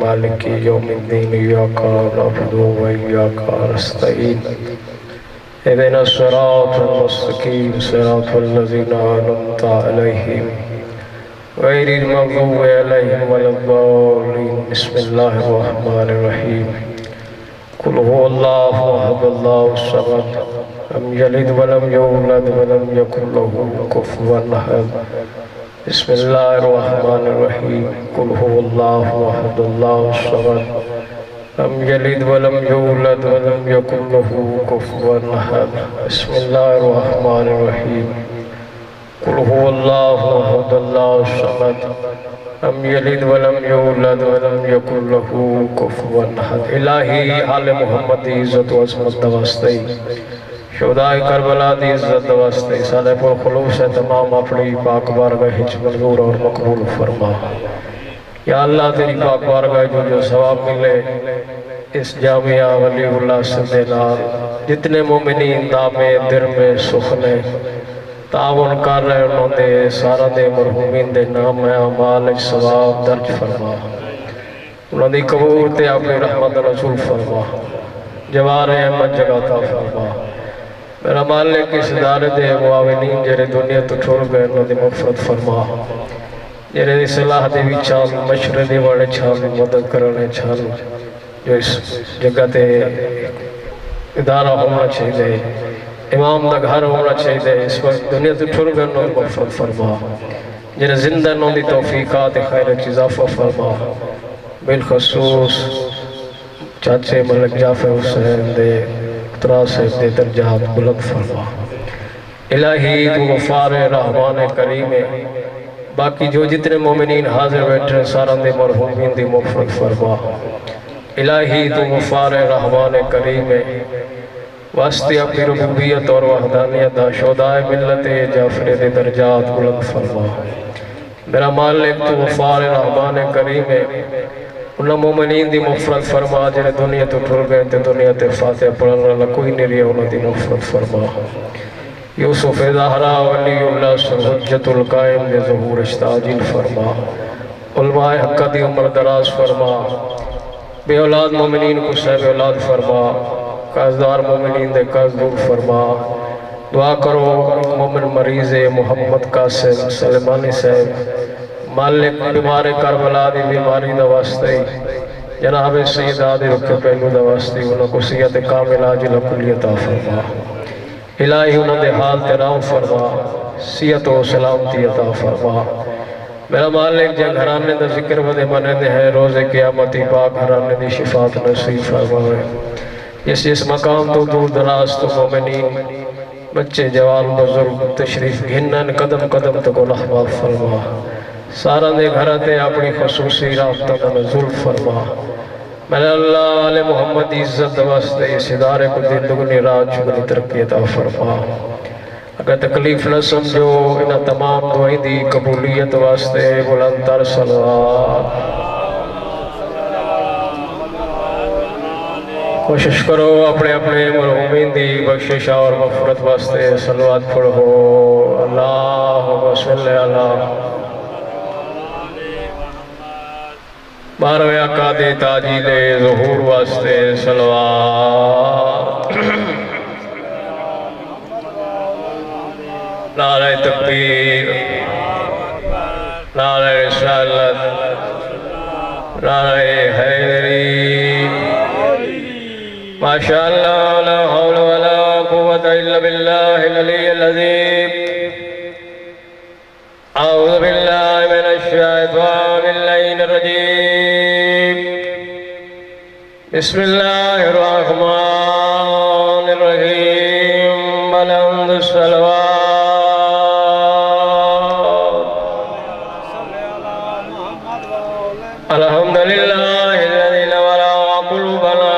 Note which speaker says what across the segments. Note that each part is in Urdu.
Speaker 1: مالك يوم الدين إياك نعبد وإياك نستعين اهدنا الصراط المستقيم صراط الذين أنعمت عليهم غير المغضوب عليهم ولا الضالين بسم الله الرحمن الرحيم قل هو الله أحد الله الصمد لم يلد ولم يولد ولم يكن له كفوا أحد بسم الله الرحمن الرحيم قل هو الله أحد الله الصمد لم يلد ولم يولد ولم يكن له كفوا أحد بسم الله الرحمن الرحيم قل هو الله أحد الله الصمد لم يلد ولم يولد ولم يكن له كفوا أحد الہی آل محمد دی عزت و عظمت واسطے شہداء کربلا دی عزت واسطے سارے پر خلوص تمام اپنی پاک بارگاہ وچ منظور اور مقبول فرما یا اللہ تیری پاک بارگاہ جو ثواب ملے اس جامعہ ولی اللہ صلی اللہ جتنے مومنین دامے در میں سخنے تعاون کر رہے انہوں دے سارا دے مرحومین دے نام اعمال ثواب درج فرما انہوں دی قبول تے آپ رحمت رسول فرما جوار احمد جگاتا فرما میرا مالک اس ادارے دے معاونین جرے دنیا تو چھوڑ گئے انہوں دی مغفرت فرما جرے صلاح دے بھی چھال مشورے دے والے چھال مدد کرنے چھال جو اس جگہ تے ادارہ ہونا چاہیے امام دا گھر ہونا چاہیے اس وقت دنیا تو چھوڑ گئے انہوں دی مغفرت فرما جرے زندہ انہوں دی توفیقات خیر اضافہ فرما بالخصوص چاچے ملک جعفر حسین دے اقتراء صاحب دے درجات بلند فرما الہی تو غفار رحمان کریم باقی جو جتنے مومنین حاضر بیٹھے سارا دے مرحومین دی مغفرت فرما الہی تو غفار رحمان کریم واسطے اپنی ربوبیت اور وحدانیت دا شہداء ملت جعفر دے درجات بلند فرما میرا مالک تو غفار رحمان کریم انہاں مومنین دی مغفرت فرما جنہیں دنیا تو ٹھر گئے تے دنیا تے فاتح پڑھنے اللہ کوئی نہیں رہا انہاں دی مغفرت فرما یوسف زہرا ولی اللہ سے حجت القائم دے ظہور اشتاجل فرما علماء حقہ دی عمر دراز فرما بے اولاد مومنین کو صاحب اولاد فرما قازدار مومنین دے قرض دور فرما دعا کرو مومن مریض محمد قاسم سلمانی صاحب مالک بیمار کربلا دی بیماری دا واسطے جناب سیدہ دی رکھ پہلو دا واسطے انہوں کو سیت کامل عاجل کلی عطا فرما الہی انہوں دے حال تیراؤں فرما سیت و سلامتی عطا فرما میرا مالک جن گھرانے دا ذکر ودے منے دے ہے روز قیامتی پاک گھرانے دی شفاعت نصیب فرمائے اس مقام تو دور دراز تو مومنین بچے جوان بزرگ تشریف گھنن قدم قدم تک رحمت فرما سارا دے گھراتے اپنی خصوصی رابطہ کا نزول فرما میرے اللہ علیہ محمد عزت واسطے اس ادارے کو دل دگنی رات چگنی ترقی عطا فرما اگر تکلیف نہ سمجھو انہا تمام دعائی دی قبولیت واسطے بلندر صلوات کوشش کرو اپنے اپنے مرحومین دی بخشش اور مغفرت واسطے صلوات پڑھو اللہم صلی اللہ باروے آقا دے تاجیل ظہور واسطے صلوات نعرہ تکبیر نعرہ رسالت نعرہ حیدری ماشاءاللہ لا حول ولا قوة الا باللہ العلی العظیم اعوذ باللہ من الشیطان اللعین الرجیم بسم اللہ الرحمن الرحیم بلند الصلوات الحمدللہ الذی نورا قلوبنا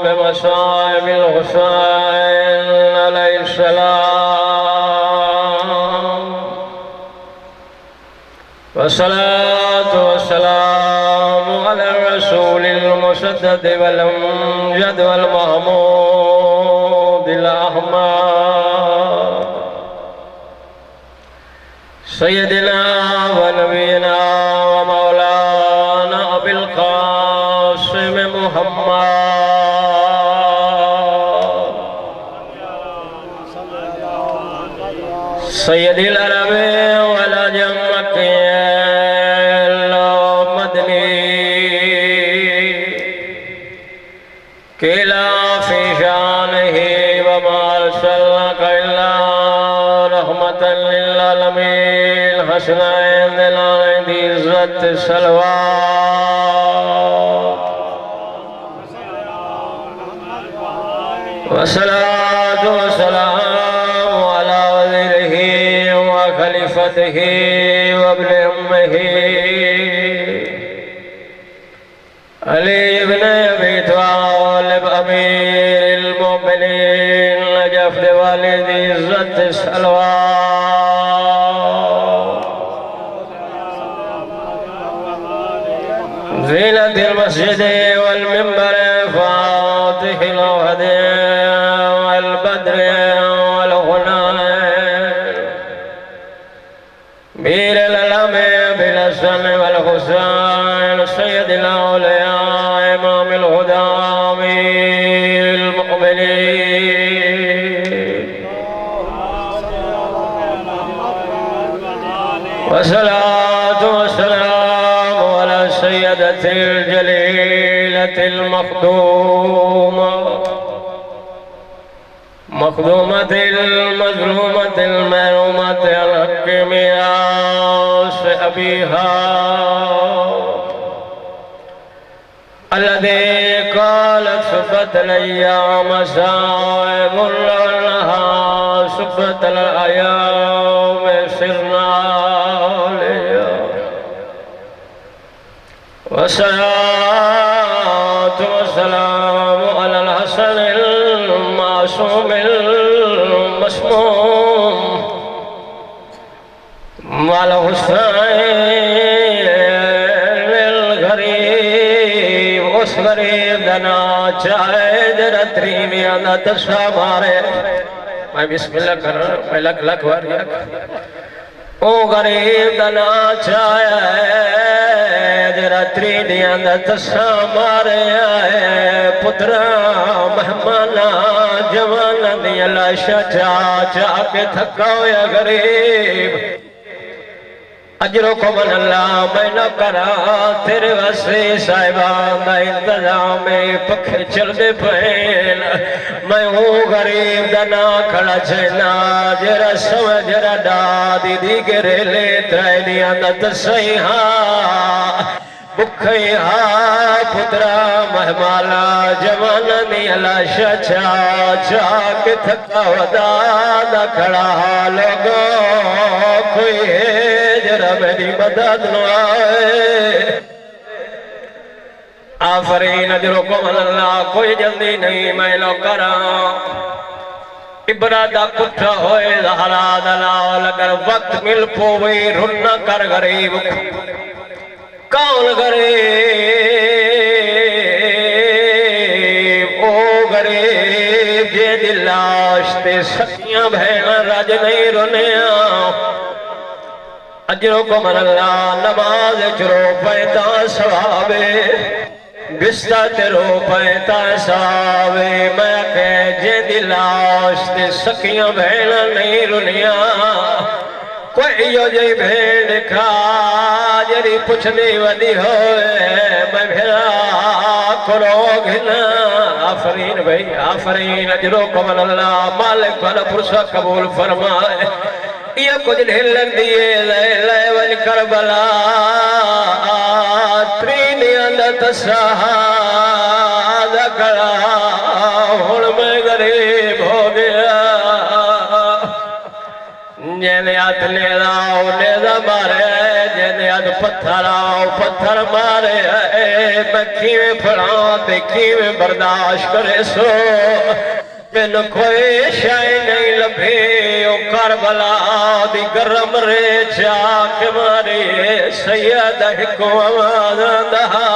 Speaker 1: بمصائب الحسین علیہ السلام والصلاة والسلام على الرسول المسدد والأمجد والمحمود الأحمد سيدنا ونبينا ومولانا بالقاسم محمد سید العرب والعجم مکی مدنی قیلا فی شانہ وما ارسلناک الا رحمۃ للعالمین حسنائن دلائن دی عزت صلوات والصلاة والسلام على وزیرہ وخلیفتہ وابن امہ علی ابن ابی طالب امیر المؤمنین نجف والد عزت صلوات زینت المسجد والمنبر فاتح الوحد والبدر والغنائم میر العلم بالحسن والحسین سید الاولیاء امام الہدى امیر المؤمنین والصلاة والسلام على سیدۃ الجلیلۃ المخدومہ مخدومة المظلومة المحرومة الحق میراث أبيها الذي قالت سبت الأيام صائب لها سبت الأيام سرنا عليها والصلاة والسلام على الحسن المعصوم المسموم والحسين الغريب اس غریب دنا چاہے درتری میں آنا تشا مارے میں بسم اللہ کر رہا ہوں میں لکھ واریا او غریب دنا چاہے درتری میں آنا تشا مارے پترا مہمانا جوانا دیا لاشا چا کے تھکا ہویا غریب اجروں کو من اللہ میں نہ کرا تیرے واسطے صاحبان دا انتظام پکھے چل دے پہن میں ہوں غریب دا نا کھڑا چھنا جرا سمجھ جرا دادی دی گرے لے ترائے دیا دا تسائی ہاں بکھئی ہاں پترا مہمالا جوانا دی لاشا چا کے تھکا ودا دا کھڑا لوگو کوئی ہے جرا میری مدد نو آئے آفرین اجروں کو من اللہ کوئی جلدی نہیں میں لو کرا ابرادہ پٹھا ہوئے زہرا دلال اگر وقت مل پوئی رنہ کر غریب کون غریب او غریب جے دلاشتے سکیاں بہنا راج نہیں رونیاں اجروں کو من اللہ نماز چرو پیتا ثوابے بستہ تیرو پیتا ثوابے میں کہ جے دلاشتے سکیاں بہنا نہیں رونیاں کوئی یو جی بھیڑ کھا جری پچھلی ودی ہوئے میں بھیرا کرو گھنا آفرین بھئی آفرین اجروں کو من اللہ مالک بھلا پرسہ قبول فرمائے یہ کچھ ڈھلن دیئے لے وج کربلا ترینی اندت سہادہ کڑا ہون میں غریب ہو گیا جینے آت نیداؤ نیدہ مارے جینے آت پتھر آؤ پتھر مارے بکھی میں پھڑاں دیکھی میں برداشت کرے سو جن کوئی شائی نہیں لبھی او کربلا دی گرم رے چاک ماری سید حکم آمازان دہا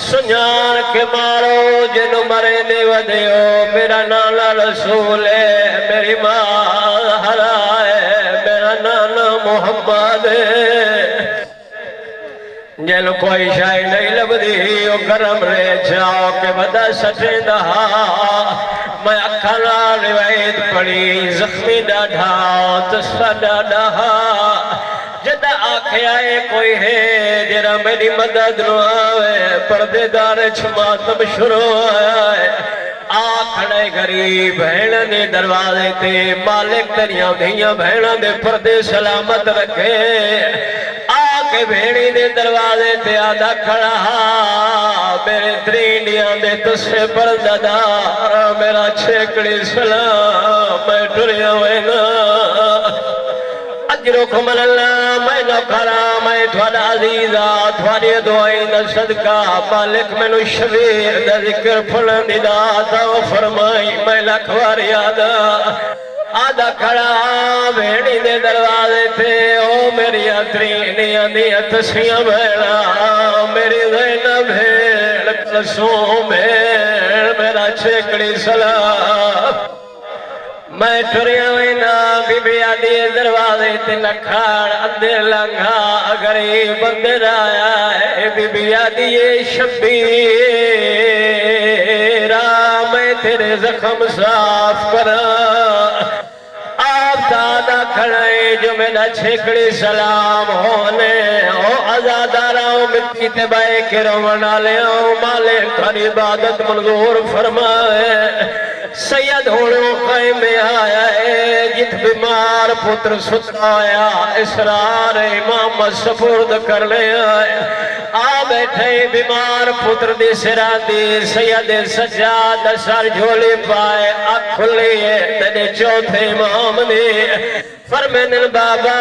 Speaker 1: سنجان کے مارو جن مرے دے ودیو میرا نانا رسول ہے میری ماں ہرائے میرا نانا محمد جن کوئی شائی نہیں لبدی او گرم رے جاؤ کہ بدا سٹیں دہا میں اکھانا روایت پڑی زخمی ڈاڈھا تسا ڈاڈھا جدہ آنکھیں آئے کوئی ہے جرا میری مدد نو آوے پردے دار چھماتم شروع آئے آکھڑے غریب بھیڑ نے دروازے تے مالک تریاں دھیاں بھیڑاں دے پردے سلامت رکھے آکے بھیڑی دے دروازے تے آدھا کھڑا میرے ترینڈیاں دے تسے پردہ دار میرا چھیکڑی سلام میں ٹریا وینا اجرکم اللہ میں نوکرا میں تھوڑا عزیزہ تھوڑی دعائی دا صدقہ مالک میں نو شبیر دا ذکر پھلن دی داتا و فرمائی میں لکھوار یادا آدھا کھڑا بھیڑی دے دروازے تھے او میری اترینیاں دیا تسیاں بھیڑا میری زینب بھیڑ کلسوں بھیڑ میرا چھیکڑی سلام میں ٹریا وینا بی بی آدھی دروازے تے لکھاڑ ادھے لنگھا غریب اندر آیا ہے بی بی آدھی شبیرہ میں تیرے زخم صاف کرا آپ دادا کھڑے جو میرا چھکڑی سلام ہونے او ازاداراؤں مٹی تے بائے کے رونا لے آؤں مالک تھاری عبادت منظور فرمائے سید ہونوں خیم میں آیا ہے جت بیمار پتر ستایا اسرار امام سپرد کر لے آئے آ بیٹھے بیمار پتر دی سران دی سید سجاد سر جھولی پائے آنکھ کھلی ہے تیرے چوتھے امام دی فرمین بابا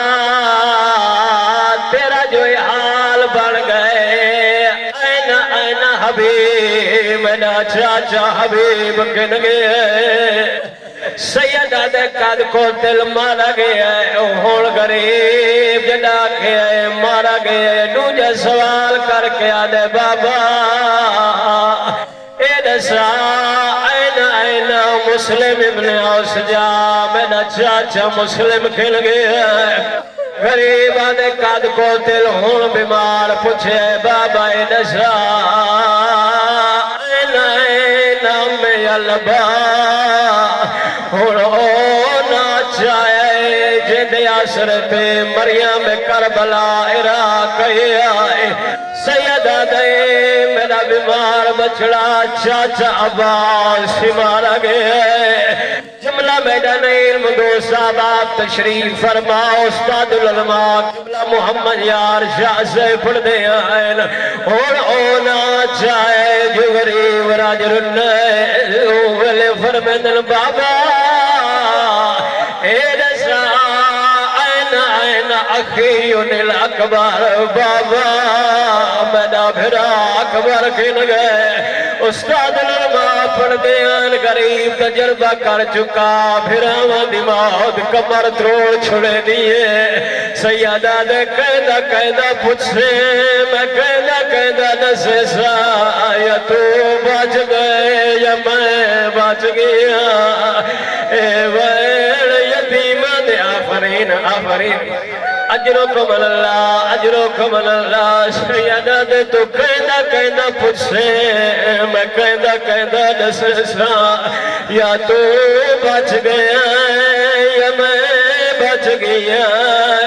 Speaker 1: تیرا جو حال بڑھ گئے این حبیب میرا چاچا حبیب کن گئے سیدہ دے قد کو دل مارا گیا ہے ہون غریب جدا کے مارا گیا دوجہ سوال کر کے آدھے بابا اے دسا این مسلم ابن اوس جا میرا چاچا مسلم کھل گیا ہے غریب آدھے قد کو دل ہون بیمار پوچھے بابا اے دسا این میں البا ہونا چاہے جدے آسر پہ مریم کربلا عراق آئے سیدہ دے میرا بیمار بچڑا چاچا عباس مارا گیا جملہ میدان علم دو صاحب آپ تشریف فرما استاد العلماء قبلہ محمد یار شاہ سے پڑھ دے آئین ہونا چاہے جو غریب راج رنائے اوہلے فرمین بابا اے رسا این اخیون الاکبر بابا میرا بھرا اکبر کن گئے استاد العلماء پڑھ دیان غریب تجربہ کر چکا بھراواں دی موت کمر تروڑ چھڑے دیئے سیدہ دے قیدہ پوچھے میں قیدہ نسے سا یا تو بچ گئے یا میں بچ گیا اے ویڑ یتیمہ دے آفرین آفرین اجرکم اللہ سیدہ دے تو قیدہ پوچھے میں قیدہ نسے سا یا تو بچ گیا یا میں بچ گیا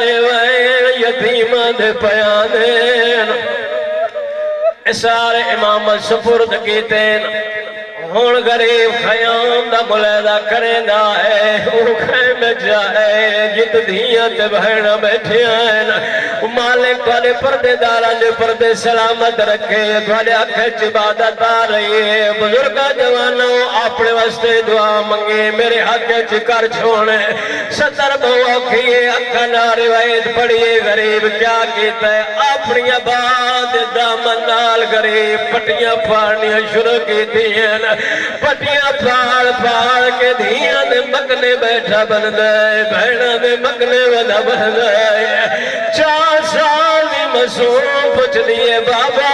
Speaker 1: اے ویڑ یتیمہ دے پیانین سارے امامت سپرد کیتین ہون غریب خیام دا ملیدہ کریں دا ہے وہ خیم جائے جت دھیاں تے بہنہ بیٹھے آئین مالک توالے پردے دارا جو پردے سلامت رکھے توالے اکھچ عبادت آ رہی ہے بزرگا جوانوں اپنے واسطے دعا منگے میرے اکھچ کر چھوڑے ستر بہو کھئے اکھا نہ روایت پڑھئے غریب کیا کیتا ہے اپنی آباد دامن نال غریب پٹیاں پھاڑنیاں شروع کی دیں پٹیاں پھاڑ کے دھیاں دے مکنے بیٹھا بن دائے بہنہ دے مکنے ودا بن دائے 4 سال دی مسوم پوچھ دیئے بابا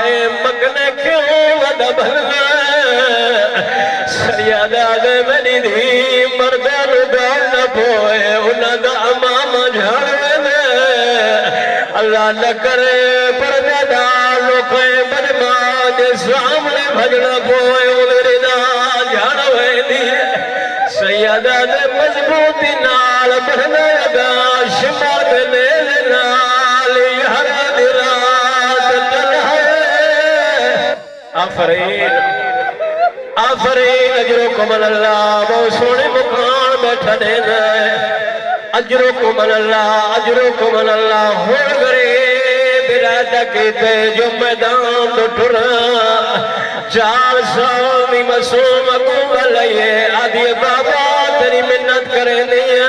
Speaker 1: اے مکنے کیوں ودا بن دائے سیادہ دے منی دی مردان دار نہ پوئے انہ دا امام جھاڑ دے نہ کرے پردہ لوکے بدماں دے سامنے بھجنا پوئے انہری دا جان ہوئے دی سیدہ دے مضبوطی نال بڑھنا لگا شمع دے نیلے نال یہاں دی رات تنہے آفرین آفرین اجرکم اللہ بہت سونے مکان بیٹھا دینا اجرکم اللہ ہوڑ غریب ارادہ کیتے جو میدان دو ٹھرا 4 سال دی مسوم کو لئیے آدھی بابا تیری منت کریں دیا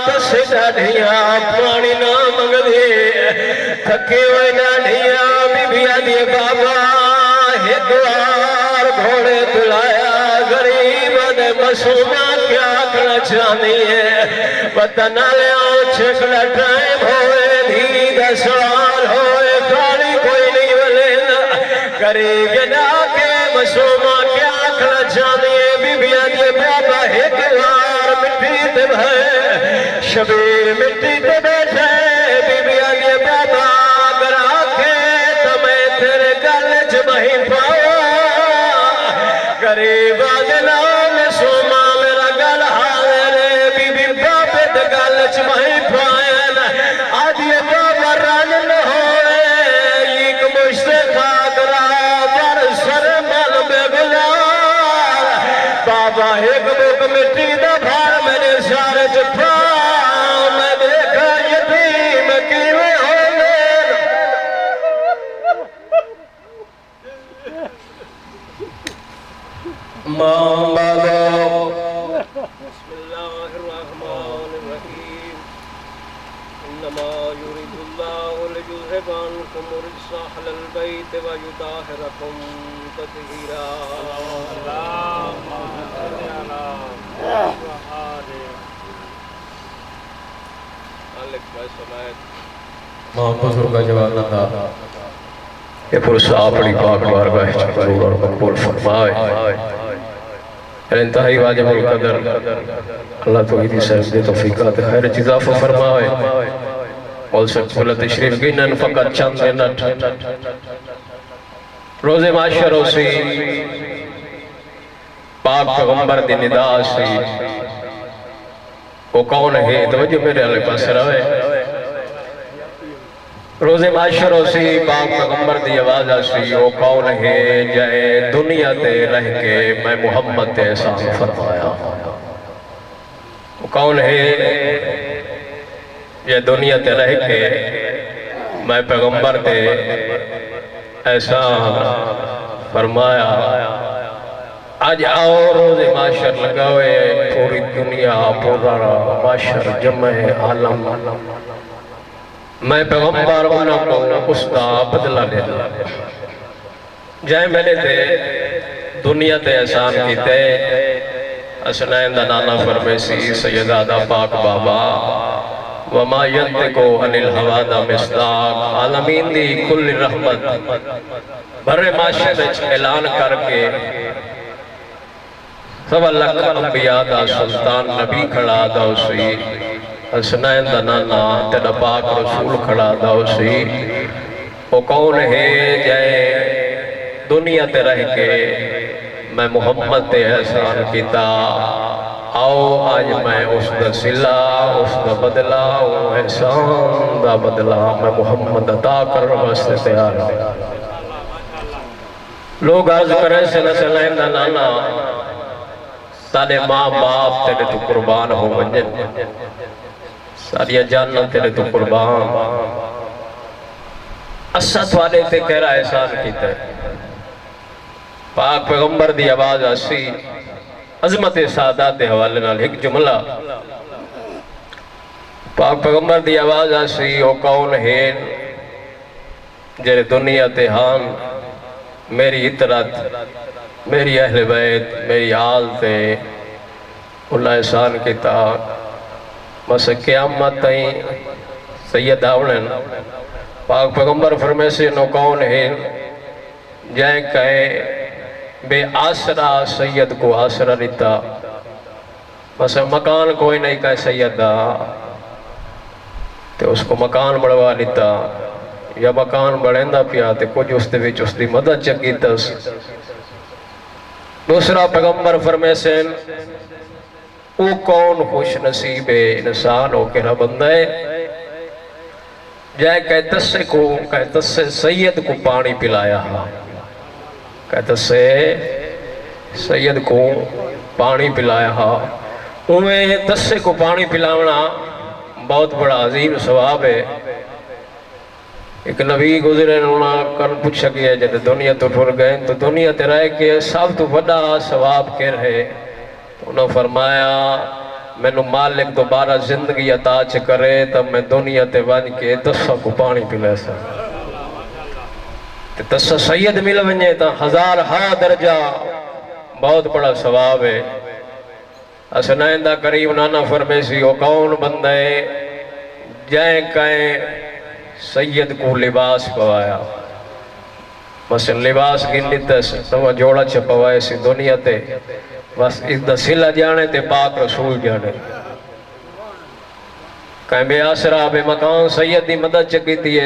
Speaker 1: تسے ڈاڑھیا پانی نہ منگ دی تھکے ہوئے ڈاڑھیا بی بی آدھی بابا ایک وار گھوڑے دلایا غریب دے مسومہ کیا کرنا چاہنی ہے وطن لیاؤ چھکڑا ٹائم ہوئے دھی 10 سال ہوئے کھالی کوئی نہیں ولینا قریب نا کے مسومہ کیا کرنا چاہنی ہے بی بی آدھی بابا ایک وار مٹی تے بھائے شبیر مٹی تے بیٹھے بی بی آدھی بابا اگر آکھے تو میں تیرے گل جمعی پاؤ قریب آدھنا مسومہ میرا گل حاضر بی بی بابے دے گل جمعی پائے آدھی بابا رن نہ ہوئے ایک مشتقہ کرا پر سر مل بے گلار بابا ایک بک مٹی دا بھار میرے سارے چپا میں دیکھا یتیم کیویں ہونے ماں بابا بسم اللہ الرحمن الرحیم انما یرید اللہ ليذهب عنکم الرجس اہل البیت ویطہرکم تطہیرا اللہم صل علی
Speaker 2: ماں بزرگ کا جواب نہ تھا
Speaker 1: یہ پرسا اپنی پاک بارگاہ قبول اور مقبول فرمائے انتہائی واجب القدر اللہ توحیدی صاحب دے توفیقات خیر اضافہ فرمائے اور سب بلد تشریف گینن فقط چند منٹ روز معاشر اسی پاک پیغمبر دی ندا سی وہ کون ہے توجہ میرے علیہ پاس رہے روز معاشر اسی پاک پیغمبر دی آواز آسی وہ کون ہے جائے دنیا تے رہ کے میں محمد تے احسان فرمایا وہ کون ہے یہ دنیا تے رہ کے میں پیغمبر تے احسان فرمایا آج آؤ روز معاشر لگاوے پوری دنیا پورا معاشر جمع عالم میں پیغمبر انہوں کو اس کا بدلہ لینا جائے میں نے تے دنیا تے احسان کی تے حسنین دا نانا فرمیسی سیدہ دا پاک بابا وما ینتقو عن الہوا دا مصداق عالمین دی کل رحمت بھرے معاشر اعلان کر کے سب اللہ کا انبیاء دا سلطان نبی کھڑا دا اسی حسنین دا نانا تیرا پاک رسول کھڑا دا اسی وہ کون ہے جائے دنیا تے رہ کے میں محمد تے احسان کیتا آؤ آج میں اس دا صلہ اس دا بدلہ احسان دا بدلہ میں محمد عطا کر واسطے تیار لوگ عرض کریں سے حسنین دا نانا سارے ماں باپ تیرے تو قربان ہو منجن ساریا جاننا تیرے تو قربان اسد والے تے کہہ رہا احسان کیتا ہے پاک پیغمبر دی آواز آسی عظمت سادات دے حوالے نال ایک جملہ پاک پیغمبر دی آواز آسی او کون ہے جرے دنیا تے ہان میری اطرت میری اہل بیت میری آل تے اللہ احسان کیتا بس قیامت تائیں سید آونن پاک پیغمبر فرمے سے نو کون ہے جائے کہے بے آسرا سید کو آسرا رتا بس مکان کوئی نہیں کہے سید دا تو اس کو مکان بڑھوا لیتا یا مکان بڑھیندا پیا تے کچھ اس دے وچ اس دی مدد چکیتس۔ دوسرا پیغمبر فرمائے سن او کون خوش نصیب انسان ہو کے رب بندہ ہے جائے کہتا سے سید کو پانی پلایا ہاں، کہتا سے سید کو پانی پلایا ہاں۔ انہیں تسے کو پانی پلاونا بہت بڑا عظیم ثواب ہے۔ ایک نبی گزرے انہوں کن پوچھا گیا جب دنیا تو ٹھر گئے تو دنیا تے رہے کہ سب تو بڑا ثواب کیا رہے، انہوں فرمایا مینوں مالک دوبارہ زندگی عطا کرے تب میں دنیا تے بن کے تسا کو پانی پلے سا، تسا سید مل ونجے تا 1000 درجہ بہت بڑا ثواب ہے۔ اسنائندہ کریم نانا فرمیسی او کون بندہ ہے جائیں کہیں سید کو لباس پوایا، مثلا لباس گنی تس تو جوڑا چھپوائے سی دنیا تے بس اس دا سلہ جانے تے پاک رسول جانے، کہیں بے آسرہ بے مکان سید دی مدد چکی تھی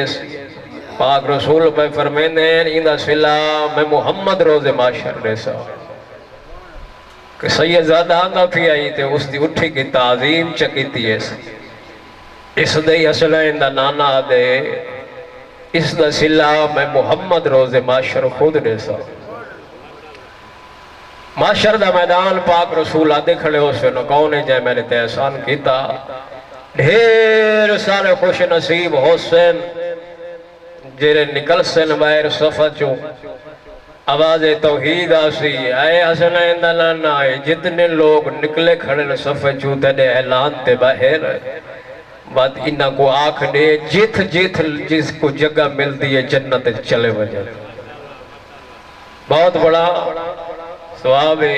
Speaker 1: پاک رسول پہ فرمینے ان دا سلہ میں محمد روز معاشر ریسا کہ سید زیادہ آنگا پھی آئی تے اس دی اٹھی کی تعظیم چکی تھی اس دے اصلہ اندہ نانا دے اس دا سلہ میں محمد روز معاشر خود ریسا، معاشر دا میدان پاک رسول آدھے کھڑے ہو سے نکونے جائے میں نے تے احسان کیتا، ڈھیر سارے خوش نصیب حسین جیرے نکل سن باہر صفحہ چوں آواز توحید آسی اے حسن اندلان آئے جتنے لوگ نکلے کھڑے صفحہ چوں تے اعلان تے باہر بات انہا کو آنکھ دے جت جس کو جگہ مل دیئے جنت چلے وجہ، بہت بڑا ثواب ہے۔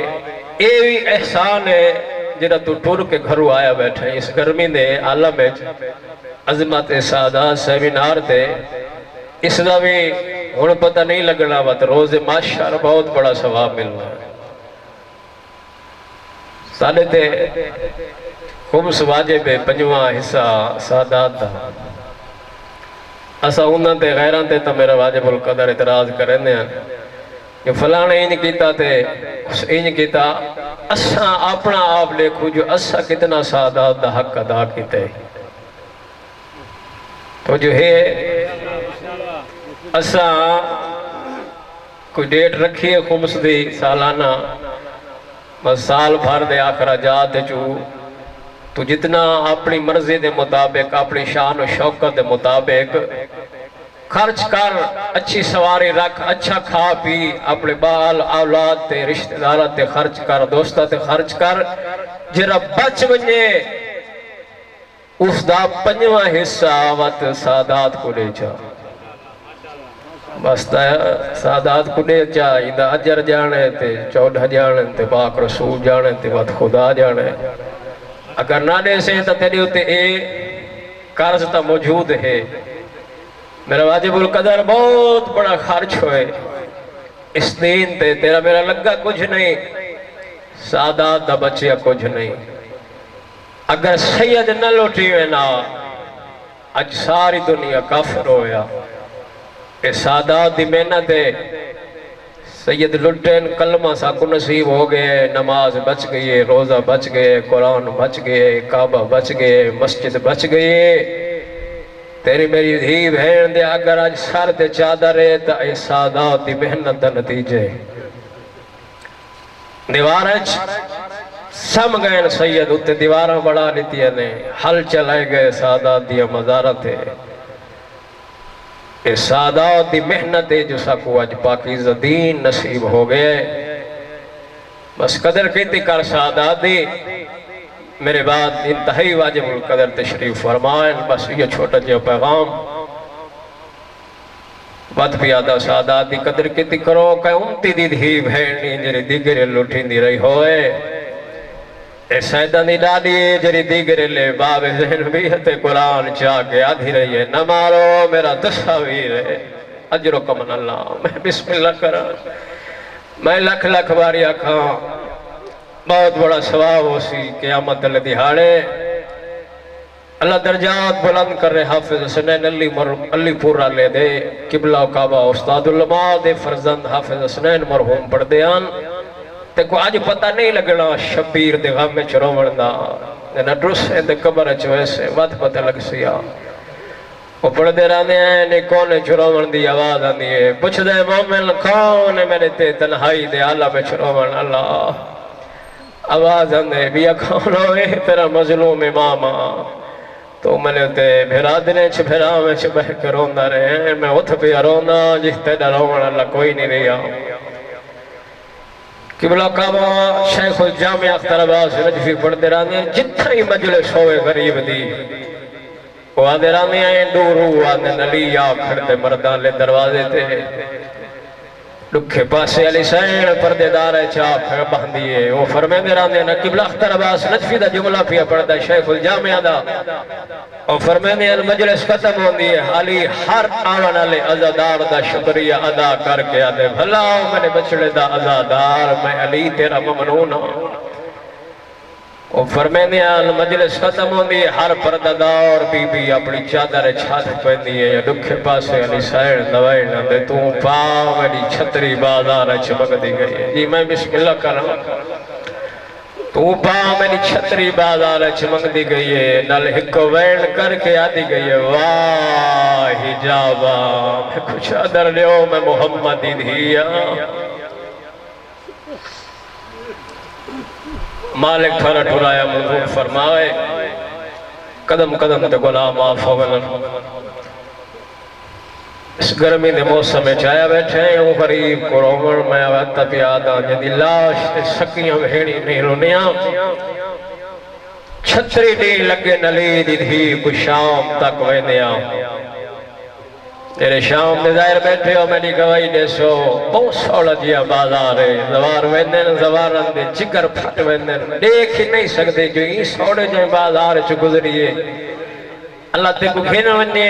Speaker 1: اے بھی احسان ہے جنہا تو ٹور کے گھرو آیا بیٹھے اس گرمی دے عالم عظمت سادہ سیمینار دے اس دا بھی ہون پتہ نہیں لگنا بات روز معاشر بہت بڑا ثواب ملنا ہے۔ سالے تے خمس واجب پنجواں حصہ سادات دا اسا انہاں تے غیران تے تا میرا واجب القدر اعتراض کریں دے ہیں کہ فلانے انج کیتا تے اس انج کیتا اسا اپنا آپ لکھو جو اسا کتنا سادات دا حق ادا کیتے تو جو ہے اسا کوئی ڈیٹ رکھی ہے خمس دی سالانہ بس سال بھر دے اخراجات جو تو جتنا اپنی مرضی دے مطابق اپنی شان و شوکت دے مطابق خرچ کر، اچھی سواری رکھ، اچھا کھا پی، اپنے بال اولاد تے رشتہ دارات تے خرچ کر، دوستہ تے خرچ کر، جرا بچ بنجے اس دا پنجواں حصہ آوات سادات کو لے جا، بس سادات کو لے جا، اندہ اجر جانے تے چودہ جانے تے پاک رسول جانے تے بات خدا جانے، اگر نہ دے سے تا تیری ہوتے اے قرض تا موجود ہے۔ میرا واجب القدر بہت بڑا خرچ ہوئے اس دین تے تیرا میرا لگا کچھ نہیں، سادات دا بچیا کچھ نہیں، اگر سید نہ لوٹی ہوئے نا اج ساری دنیا کافر ہویا، اے سادات دی محنت ہے، سید لٹین کلمہ ساکو نصیب ہو گئے، نماز بچ گئے، روزہ بچ گئے، قرآن بچ گئے، کعبہ بچ گئے، مسجد بچ گئے، تیری میری دھی بہن دے اگر آج سر دے چادر ہے تا اے سادات دی محنت دا نتیجے دیوارج سم گئے سید اتے دیوارہ بڑھا لیتی ہے حل چلائے گئے سادات دی مزارت ہے، اے سادات دی محنت ہے جو ساکو آج پاکیزہ دین نصیب ہو گئے، بس قدر کیتی کر سادات دی۔ میرے بعد انتہائی واجب القدر تشریف فرمائیں، بس یہ چھوٹا جو پیغام بات پیادہ سادات دی قدر کیتی کرو کہ امتی دی دھی بھینی جری دیگرے لٹھی دی رہی ہوئے، اے سیدہ دی ڈالی جری دیگرے لے باب ذہن بیت قرآن چاہ کے آدھی رہی ہے، نہ مارو میرا تصاویر ہے اجرکم من اللہ، میں بسم اللہ کرا میں لکھ لکھ باری آکھاں بہت بڑا ثواب ہو سی قیامت اللہ دہاڑے اللہ درجات بلند کر رہے حافظ حسنین علی پورا لے دے قبلہ و کعبہ استاد علماء دے فرزند حافظ حسنین مرحوم پڑھ دیان تے کو آج پتہ نہیں لگنا شبیر دے غم میں چرو وڑنا نہ ڈرس ہے دے قبر چویسے وقت پتہ لگ سیا وہ پڑھ دے رہنے ہیں نے کونے چرو وڑ دی آواز آنی ہے پوچھ دے مومن کون ہے میرے تے تنہائی دے آلہ میں چرو وڑ اللہ آواز آنے بیا کون ہوئے تیرا مظلوم امامہ تو میں نے تے بھیرا دنے چھ بھیرا میں چھ بہ کے روندہ رہے ہیں میں اتھ پہ رونا جس تے ڈرون اللہ کوئی نہیں رہا قبلہ کعبہ شیخ الجامع اختر عباس نجفی پڑھ دے رہنے جتنا ہی مجلس ہوئے غریب دی وہ آدھے رہنے ہیں دورو آدھے نلی یا کھڑتے مردان لے دروازے تے لکھے پاسے علی سین پردے دار چاپ باندھیے وہ فرمے دے رہنے ہیں قبلہ اختر عباس نجفی دا جملہ پیا پڑھتا شیخ الجامع دا اور فرمانے المجلس ختم ہوندی ہے علی ہر آون والے عزادار دا شکریہ ادا کر کے آدھے بھلا میں نے بچڑے دا عزادار میں علی تیرا ممنون ہوں اور فرمانے المجلس ختم ہوندی ہے ہر پردادار بی بی اپنی چادر چھات پہنی ہے یا دکھے پاسے علی سائن دوائی نہ دے تو پاؤ میری چھتری بازار چمک دی گئی ہے جی میں بسم اللہ کر رہا ہوں تو پاؤ میری چھتری بازار چمک دی گئی ہے نل ہکو وین کر کے آدھی گئی ہے واہ حجابہ میں کچھ ادر لیو میں محمدی دھیا مالک تھرٹ اڑایا مرحوم فرمائے قدم قدم تے غلام آف ہوگن اس گرمی دے موسم میں چایا بیٹھے ہیں ہوں غریب کو رومن میں آتا پیادا جدی لاش تے سکیاں بھیڑی نہیں رونیاں چھتری نہیں لگے نلی دی دھی کو شام تک ویندیاں تیرے شام دے ظاہر بیٹھے ہو میں نے گواہی دے سو بہت سوڑا جیا بازار ہے زوار ویندن زوارن دے چگر پھٹ ویندن دیکھ ہی نہیں سکتے جو ہی سوڑے جائیں بازار چو گزریے اللہ تے کو گھن ونجے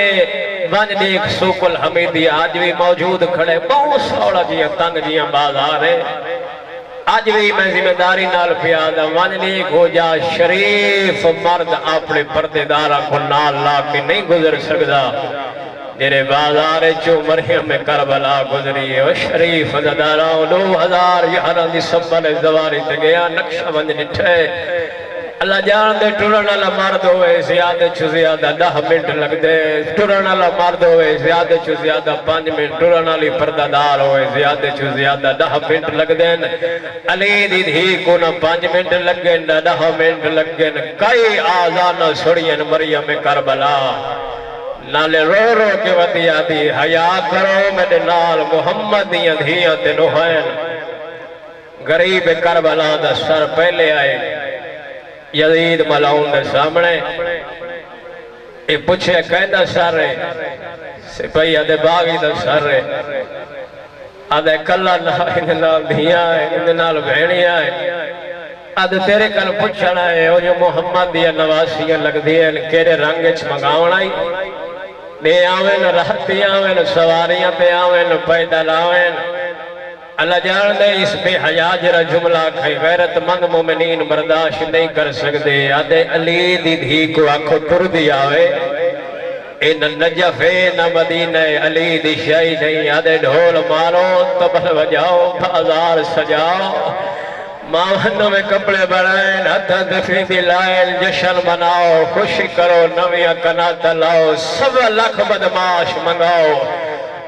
Speaker 1: ون دیکھ سوک الحمیدی آج بھی موجود کھڑے بہت سوڑا جیا تنگ جیا بازار ہے آج بھی میں ذمہ داری نال پیادا ون دیکھ ہو جا شریف مرد اپنے پردے دارہ کو نال لا کے نہیں گزر سکتا میرے بازار چو مریم میں کربلا گزری ہے وہ شریف زداراں 2011 دی سبل زواری تے گیا نقشہ بند نٹھے اللہ جان دے ٹرن اللہ مرد ہوئے زیادہ چو زیادہ 10 منٹ لگ دے ٹرن اللہ مرد ہوئے زیادہ چو زیادہ 5 منٹ ٹرن علی پردادار ہوئے زیادہ چو زیادہ 10 منٹ لگ دین علی دی دھی کو نہ 5 منٹ لگ گئے نہ 10 منٹ لگ گئے کئی آزان سڑین مریم کربلا نالے رو رو کے ودی آدھی حیا کرو میرے نال محمد دیاں دھیاں تے نوحین غریب کربلا دا سر پہلے آئے یزید ملاؤن دے سامنے اے پوچھے قیدہ سر رہے سپاہی آدھے باغی دا سر رہے آدھے کلہ نال دھیاں ہے اندے نال بھینی آئے آدھے تیرے کل پوچھنا ہے او جو محمد دیاں نواسیاں لگ دیاں کیرے رنگچ مگاؤن آئی دے آوین رہتی آوین سواریاں تے آوین پیدل آوین اللہ جان دے اس بے حیا جرا جملہ کھائی غیرت مند مومنین برداشت نہیں کر سکتے آدھے علی دی دھی کو آنکھو تر دی آوے اے نہ نجف ہے نہ مدینہ علی دی شاہی نہیں آدھے ڈھول مارو تبل بجاؤ بازار سجاؤ ماہنوں میں کپڑے بڑھائیں ہتھا دفی دلائیں جشن مناؤ خوشی کرو نویاں کنات لاؤ 100 لاکھ بدماش منگاؤ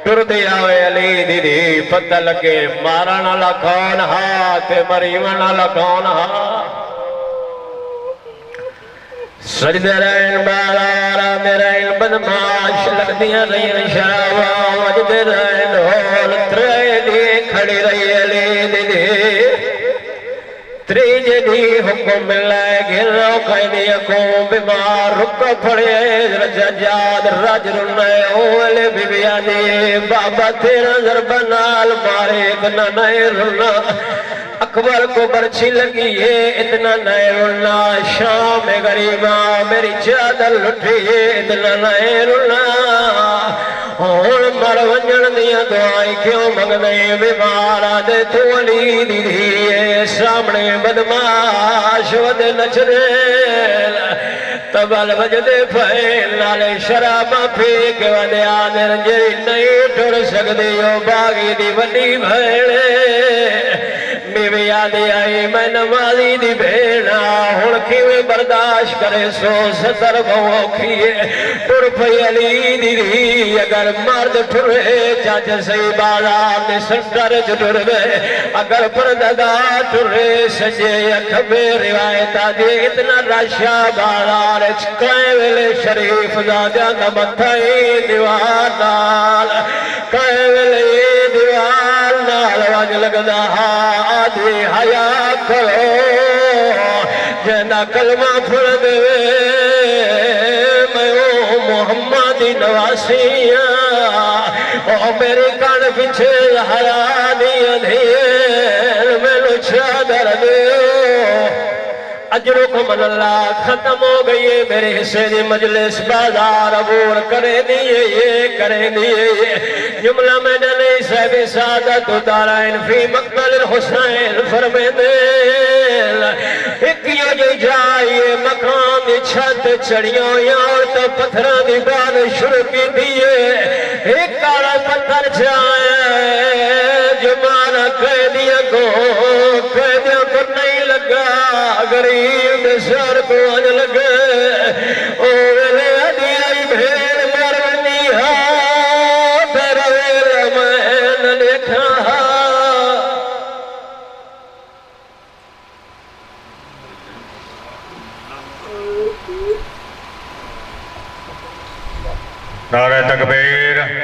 Speaker 1: ٹر دی آوے علی دی دی پتہ لگے مارنا لکھون ہاں تے مریمنا لکھون ہاں سجدے رہن بارارا دے رہن بدماش لگ دیا رہن شراوہ وجدے رہن ہول ترے دی کھڑی رہی علی دی دی تریجے دی حکم ملائے گھروں قیدی اکوں بیمار رکو پھڑے رججاد رج رنے اولے بی بیا دی بابا تیرا ضربنال مارے اتنا نئے رنا اکبر کو برچی لگی ہے اتنا نئے رنا شام غریبہ میری چادر لٹھی ہے اتنا نئے رنا اور مر ونجن دیا دعائی کیوں مگنے بیمارا دے تو علی دی دیئے سامنے بدماش ود نچ دے تبل وجدے پھیل نالے شرابہ پھی کے ودے آدر جی نہیں ٹر سکدی او باغی دی وڈی بھیڑے میوی آدھی آئی میں نمازی دی بھیڑا ہن کیویں برداشت کرے سو 70 بہو کھیے ٹر پئی علی دی ری اگر مرد ٹرے چاچ سی بازار دے سنٹر جو ٹر گئے اگر پردہ ٹرے سجے کھبے روایت آدھی اتنا راشا بازار کئے ویلے شریف دادیا دا متھائی دیوار نال کئے ویلے دیوار نال وج لگدا آدھی حیا کرو جنا کلمہ پڑھ دے میں محمدی نواسیاں او میری کان پیچھے حیا دی اندھیر میں چادر دیو اجرکم اللہ ختم ہو گئی ہے میرے حصے دی مجلس بازار عبور کرے دیئے یہ کرے دیئے یہ جملہ میں ڈلی صاحب سعادت دارائن فی مقبل الحسین فرمے دیل ایک یہ جو جائیے مقام دی چھت چڑیوں یار تو پتھران دی بار شروع کی دیئے ایک کالا پتھر جائے جمانا قیدیاں کو نہیں لگا غریب دے سر کو آج لگے او ویلے آدھی آئی بھیڑ مرنی ہا تیرا ویلے میں نہ دیکھا
Speaker 3: نعرہ تکبیر